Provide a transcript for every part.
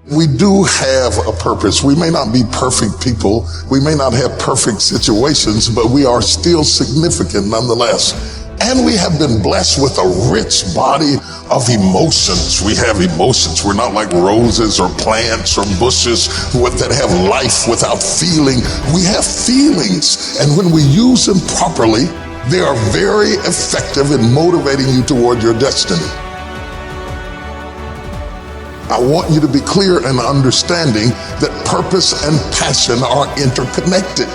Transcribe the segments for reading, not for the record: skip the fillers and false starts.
We do have a purpose. We may not be perfect people. We may not have perfect situations, but we are still significant nonetheless. And we have been blessed with a rich body of emotions. We have emotions. We're not like roses or plants or bushes that have life without feeling. We have feelings. And when we use them properly, they are very effective in motivating you toward your destiny. I want you to be clear in understanding that purpose and passion are interconnected.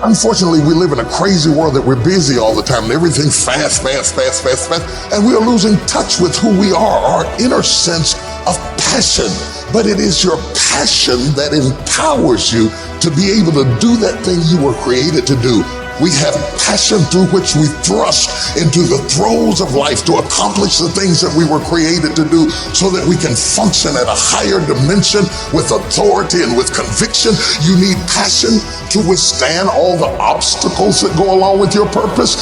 Unfortunately, we live in a crazy world that we're busy all the time and everything fast, and we are losing touch with who we are, our inner sense of passion. But it is your passion that empowers you to be able to do that thing you were created to do. We have passion through which we thrust into the throes of life to accomplish the things that we were created to do so that we can function at a higher dimension with authority and with conviction. You need passion to withstand all the obstacles that go along with your purpose.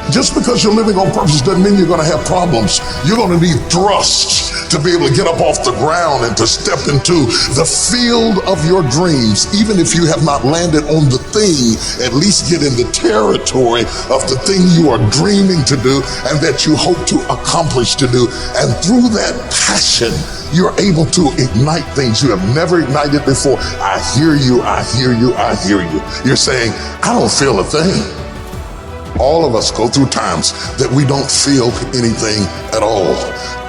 Just because you're living on purpose doesn't mean you're going to have problems. You're going to need thrust to be able to get up off the ground and to step into the field of your dreams. Even if you have not landed on the thing, at least get in the territory of the thing you are dreaming to do and that you hope to accomplish to do. And through that passion, you're able to ignite things you have never ignited before. I hear you, I hear you, I hear you. You're saying, I don't feel a thing. All of us go through times that we don't feel anything at all.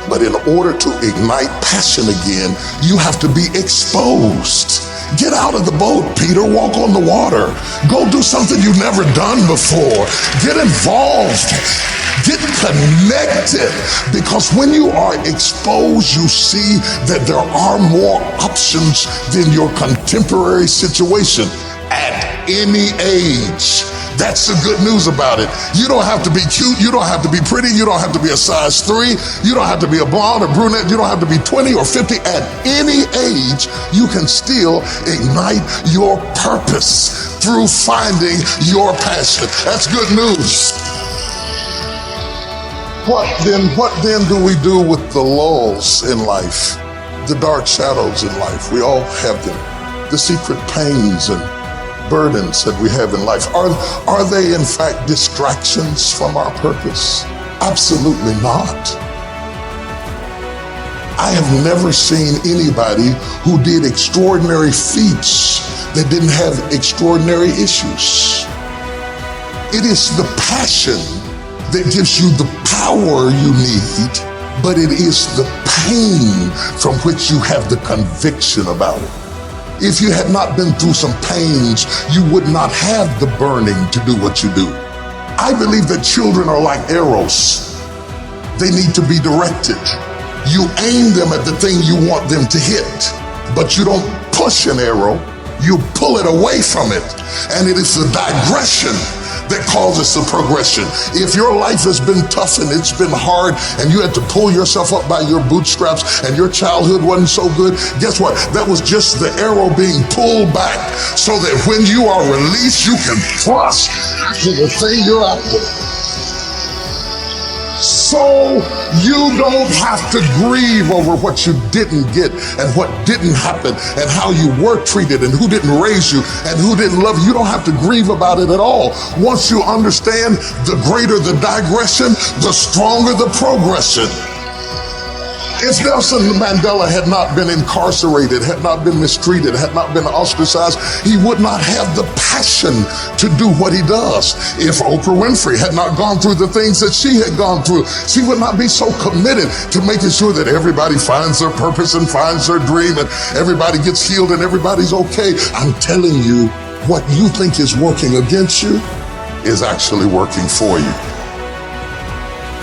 But in order to ignite passion again, you have to be exposed. Get out of the boat, Peter. Walk on the water. Go do something you've never done before. Get involved. Get connected. Because when you are exposed, you see that there are more options than your contemporary situation at any age. That's the good news about it. You don't have to be cute. You don't have to be pretty. You don't have to be a size 3. You don't have to be a blonde or brunette. You don't have to be 20 or 50. At any age, you can still ignite your purpose through finding your passion. That's good news. What then do we do with the lulls in life? The dark shadows in life. We all have them. The secret pains and burdens that we have in life. Are they in fact distractions from our purpose? Absolutely not. I have never seen anybody who did extraordinary feats that didn't have extraordinary issues. It is the passion that gives you the power you need, but it is the pain from which you have the conviction about it. If you had not been through some pains, you would not have the burning to do what you do. I believe that children are like arrows. They need to be directed. You aim them at the thing you want them to hit, but you don't push an arrow, you pull it away from it. And it is the digression that causes the progression. If your life has been tough and it's been hard and you had to pull yourself up by your bootstraps and your childhood wasn't so good, guess what? That was just the arrow being pulled back so that when you are released, you can thrust to the thing you're after. So you don't have to grieve over what you didn't get and what didn't happen and how you were treated and who didn't raise you and who didn't love you. You don't have to grieve about it at all. Once you understand, the greater the digression, the stronger the progression. If Nelson Mandela had not been incarcerated, had not been mistreated, had not been ostracized, he would not have the passion to do what he does. If Oprah Winfrey had not gone through the things that she had gone through, she would not be so committed to making sure that everybody finds their purpose and finds their dream and everybody gets healed and everybody's okay. I'm telling you, what you think is working against you is actually working for you.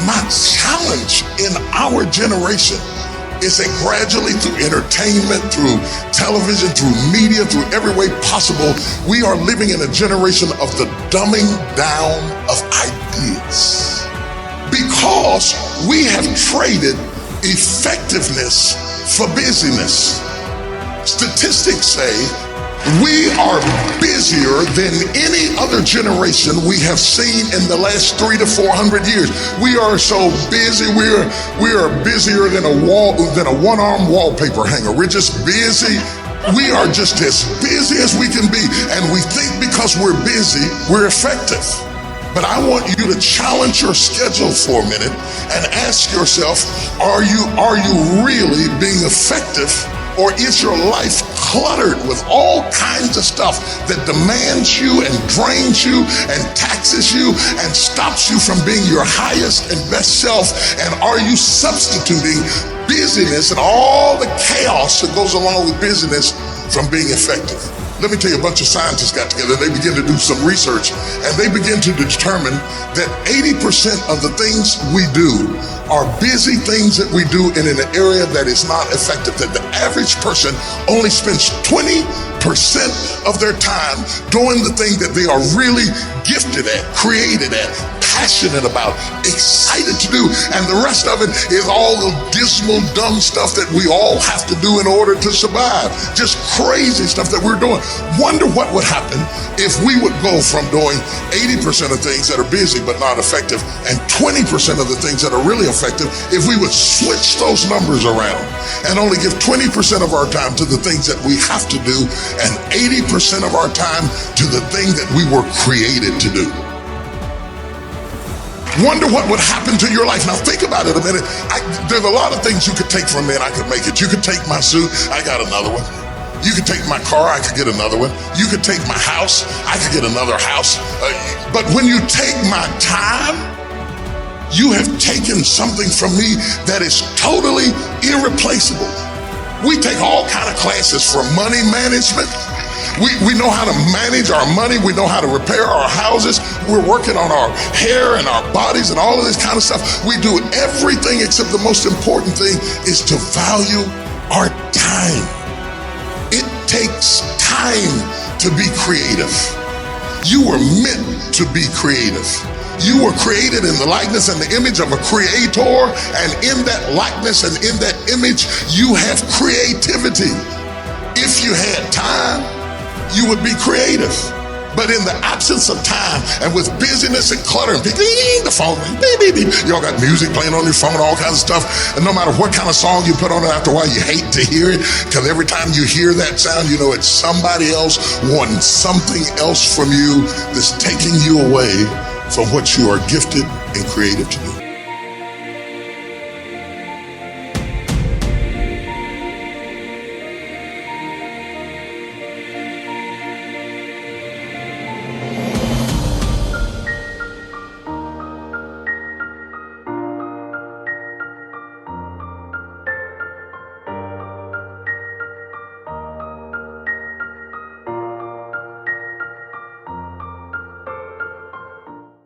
My challenge in our generation is that gradually through entertainment, through television, through media, through every way possible, we are living in a generation of the dumbing down of ideas. Because we have traded effectiveness for busyness. Statistics say We are busier than any other generation we have seen in the last 300 to 400 years. We are so busy. We are busier than a one-arm wallpaper hanger. We're just busy. We are just as busy as we can be, and we think because we're busy, we're effective. But I want you to challenge your schedule for a minute and ask yourself, are you really being effective? Or is your life cluttered with all kinds of stuff that demands you and drains you and taxes you and stops you from being your highest and best self? And are you substituting busyness and all the chaos that goes along with busyness from being effective? Let me tell you, a bunch of scientists got together, they began to do some research, and they began to determine that 80% of the things we do are busy things that we do in an area that is not effective, that the average person only spends 20% of their time doing the thing that they are really gifted at, created at, passionate about, excited to do, and the rest of it is all the dismal, dumb stuff that we all have to do in order to survive. Just crazy stuff that we're doing. Wonder what would happen if we would go from doing 80% of things that are busy but not effective and 20% of the things that are really effective if we would switch those numbers around and only give 20% of our time to the things that we have to do and 80% of our time to the thing that we were created to do. Wonder what would happen to your life. Now think about it a minute. There's a lot of things you could take from me and I could make it. You could take my suit, I got another one. You could take my car, I could get another one. You could take my house, I could get another house. But when you take my time, you have taken something from me that is totally irreplaceable. We take all kind of classes for money management. We know how to manage our money. We know how to repair our houses. We're working on our hair and our bodies and all of this kind of stuff. We do everything except the most important thing is to value our time. It takes time to be creative. You were meant to be creative. You were created in the likeness and the image of a creator, and in that likeness and in that image, you have creativity. If you had time, you would be creative. But in the absence of time and with busyness and clutter and the phone, y'all got music playing on your phone, all kinds of stuff. And no matter what kind of song you put on it, after a while you hate to hear it, because every time you hear that sound, you know it's somebody else wanting something else from you that's taking you away from what you are gifted and creative to do.